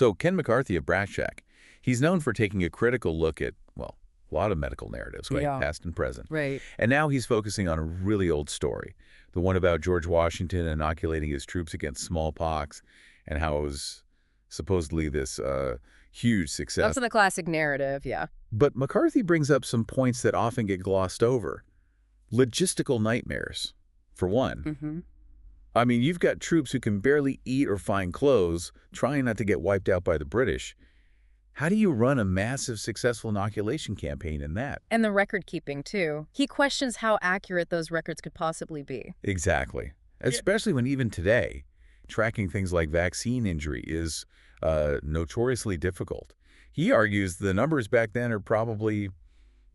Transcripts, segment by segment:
So Ken McCarthy of Brass Shack, he's known for taking a critical look at, well, a lot of medical narratives, right? Yeah. Past and present. Right. And now he's focusing on a really old story, the one about George Washington inoculating his troops against smallpox and how it was supposedly this huge success. That's the classic narrative, yeah. But McCarthy brings up some points that often get glossed over. Logistical nightmares, for one. Mm-hmm. I mean, you've got troops who can barely eat or find clothes, trying not to get wiped out by the British. How do you run a massive, successful inoculation campaign in that? And the record keeping, too. He questions how accurate those records could possibly be. Exactly. Especially when even today, tracking things like vaccine injury is notoriously difficult. He argues the numbers back then are probably,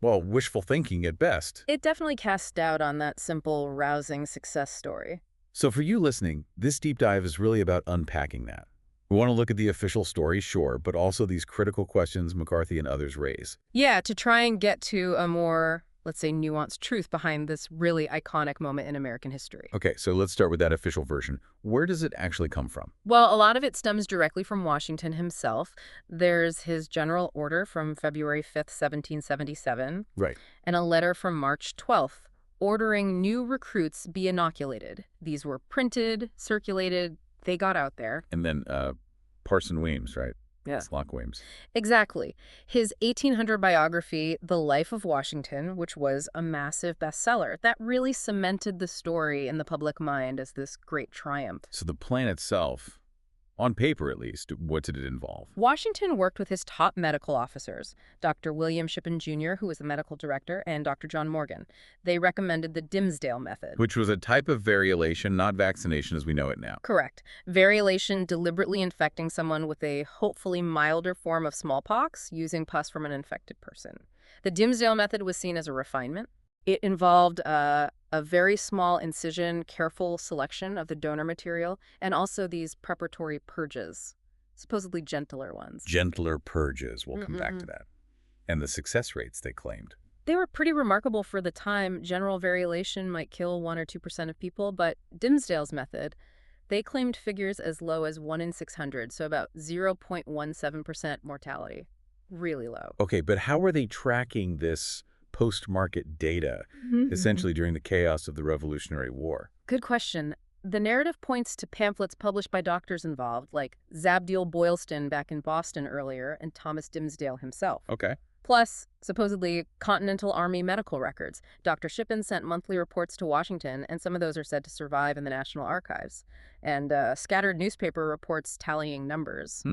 well, wishful thinking at best. It definitely casts doubt on that simple, rousing success story. So for you listening, this deep dive is really about unpacking that. We want to look at the official story, sure, but also these critical questions McCarthy and others raise. Yeah, to try and get to a more, let's say, nuanced truth behind this really iconic moment in American history. Okay, so let's start with that official version. Where does it actually come from? Well, a lot of it stems directly from Washington himself. There's his general order from February 5th, 1777, Right. and a letter from March 12th, ordering new recruits be inoculated. These were printed, circulated, they got out there. And then Parson Weems, right? Yeah. Slock Weems. Exactly. His 1800 biography, The Life of Washington, which was a massive bestseller, that really cemented the story in the public mind as this great triumph. So the plan itself, on paper at least, what did it involve? Washington worked with his top medical officers, Dr. William Shippen Jr., who was the medical director, and Dr. John Morgan. They recommended the Dimsdale method. Which was a type of variolation, not vaccination as we know it now. Correct. Variolation deliberately infecting someone with a hopefully milder form of smallpox using pus from an infected person. The Dimsdale method was seen as a refinement. It involved a very small incision, careful selection of the donor material, and also these preparatory purges, supposedly gentler ones. Gentler purges, we'll come back to that. And the success rates they claimed. They were pretty remarkable for the time. General variolation might kill 1 or 2% of people, but Dimsdale's method, they claimed figures as low as 1 in 600, so about 0.17% mortality. Really low. Okay, but how are they tracking this post-market data, essentially during the chaos of the Revolutionary War? Good question. The narrative points to pamphlets published by doctors involved, like Zabdiel Boylston back in Boston earlier and Thomas Dimsdale himself. Okay. Plus, supposedly, Continental Army medical records. Dr. Shippen sent monthly reports to Washington, and some of those are said to survive in the National Archives. And scattered newspaper reports tallying numbers.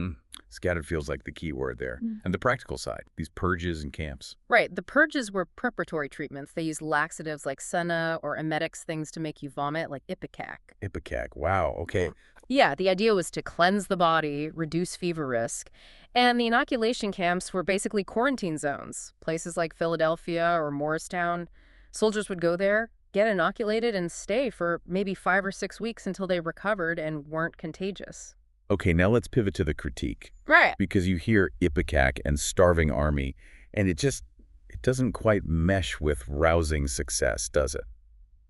Scattered feels like the key word there. And the practical side, these purges and camps. Right. The purges were preparatory treatments. They used laxatives like senna or emetics, things to make you vomit, like Ipecac. Ipecac, wow, okay. Yeah, the idea was to cleanse the body, reduce fever risk. And the inoculation camps were basically quarantine zones. Places like Philadelphia or Morristown. Soldiers would go there, get inoculated, and stay for maybe 5 or 6 weeks until they recovered and weren't contagious. Okay, now let's pivot to the critique. Right. Because you hear Ipecac and starving army, and it doesn't quite mesh with rousing success, does it?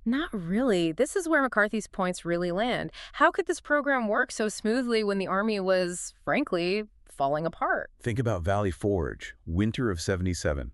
Not really. This is where McCarthy's points really land. How could this program work so smoothly when the Army was, frankly, falling apart? Think about Valley Forge, winter of '77.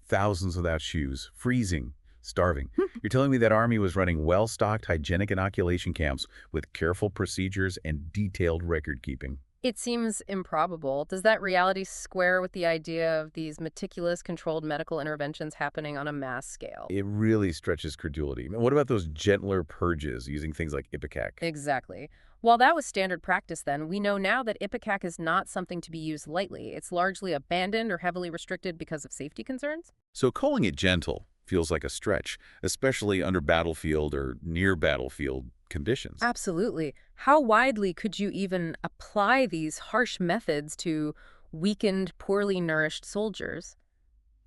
Thousands without shoes, freezing, starving. You're telling me that Army was running well-stocked, hygienic inoculation camps with careful procedures and detailed record-keeping? It seems improbable. Does that reality square with the idea of these meticulous, controlled medical interventions happening on a mass scale? It really stretches credulity. What about those gentler purges using things like Ipecac? Exactly. While that was standard practice then, we know now that Ipecac is not something to be used lightly. It's largely abandoned or heavily restricted because of safety concerns. So calling it gentle feels like a stretch, especially under battlefield or near battlefield conditions. Absolutely. How widely could you even apply these harsh methods to weakened, poorly nourished soldiers?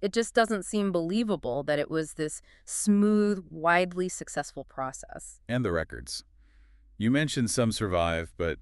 It just doesn't seem believable that it was this smooth, widely successful process. And the records. You mentioned some survive, but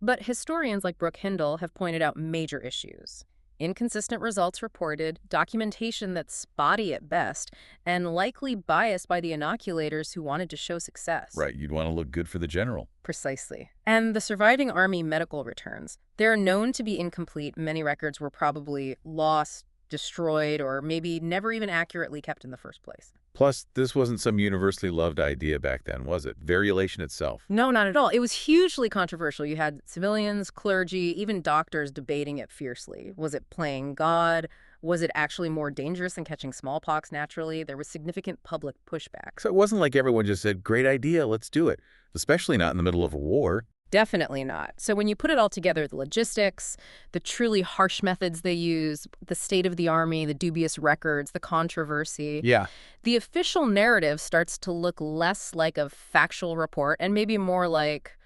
But historians like Brooke Hindle have pointed out major issues. Inconsistent results reported, documentation that's spotty at best, and likely biased by the inoculators who wanted to show success. Right, you'd want to look good for the general. Precisely. And the surviving Army medical returns. They're known to be incomplete. Many records were probably lost, destroyed, or maybe never even accurately kept in the first place. Plus, this wasn't some universally loved idea back then, was it? Variolation itself. No, not at all. It was hugely controversial. You had civilians, clergy, even doctors debating it fiercely. Was it playing God? Was it actually more dangerous than catching smallpox naturally? There was significant public pushback. So it wasn't like everyone just said, great idea, let's do it. Especially not in the middle of a war. Definitely not. So when you put it all together, the logistics, the truly harsh methods they use, the state of the Army, the dubious records, the controversy, Yeah. the official narrative starts to look less like a factual report and maybe more like,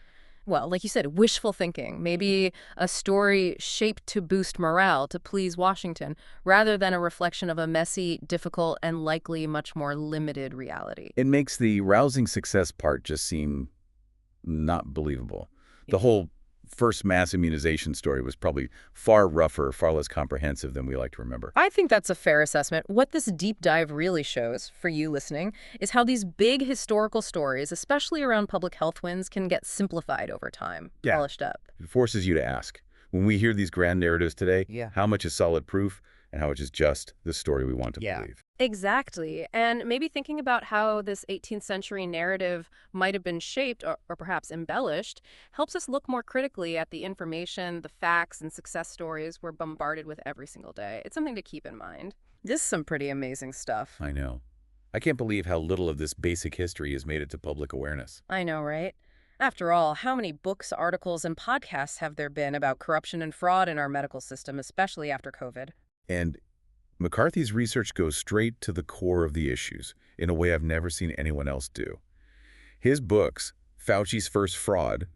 well, like you said, wishful thinking. Maybe a story shaped to boost morale, to please Washington, rather than a reflection of a messy, difficult, and likely much more limited reality. It makes the rousing success part just seem not believable. The whole first mass immunization story was probably far rougher, far less comprehensive than we like to remember. I think that's a fair assessment. What this deep dive really shows, for you listening, is how these big historical stories, especially around public health wins, can get simplified over time, Yeah. polished up. It forces you to ask, when we hear these grand narratives today, Yeah. how much is solid proof and how much is just the story we want to believe? Exactly. And maybe thinking about how this 18th century narrative might have been shaped or perhaps embellished helps us look more critically at the information, the facts, and success stories we're bombarded with every single day. It's something to keep in mind. This is some pretty amazing stuff. I know. I can't believe how little of this basic history has made it to public awareness. I know, right? After all, how many books, articles, and podcasts have there been about corruption and fraud in our medical system, especially after COVID? And McCarthy's research goes straight to the core of the issues in a way I've never seen anyone else do. His books, Fauci's First Fraud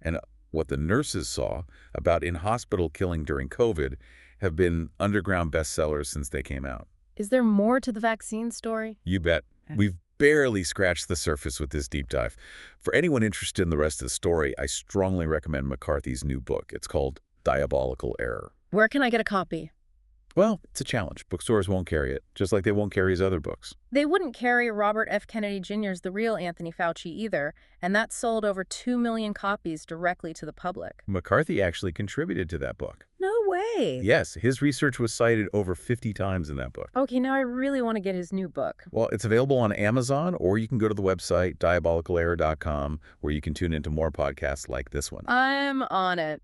and What the Nurses Saw about in-hospital killing during COVID, have been underground bestsellers since they came out. Is there more to the vaccine story? You bet. We've barely scratched the surface with this deep dive. For anyone interested in the rest of the story, I strongly recommend McCarthy's new book. It's called Diabolical Error. Where can I get a copy? Well, it's a challenge. Bookstores won't carry it, just like they won't carry his other books. They wouldn't carry Robert F. Kennedy Jr.'s The Real Anthony Fauci either, and that sold over 2 million copies directly to the public. McCarthy actually contributed to that book. No way! Yes, his research was cited over 50 times in that book. Okay, now I really want to get his new book. Well, it's available on Amazon, or you can go to the website, diabolicalerror.com, where you can tune into more podcasts like this one. I'm on it.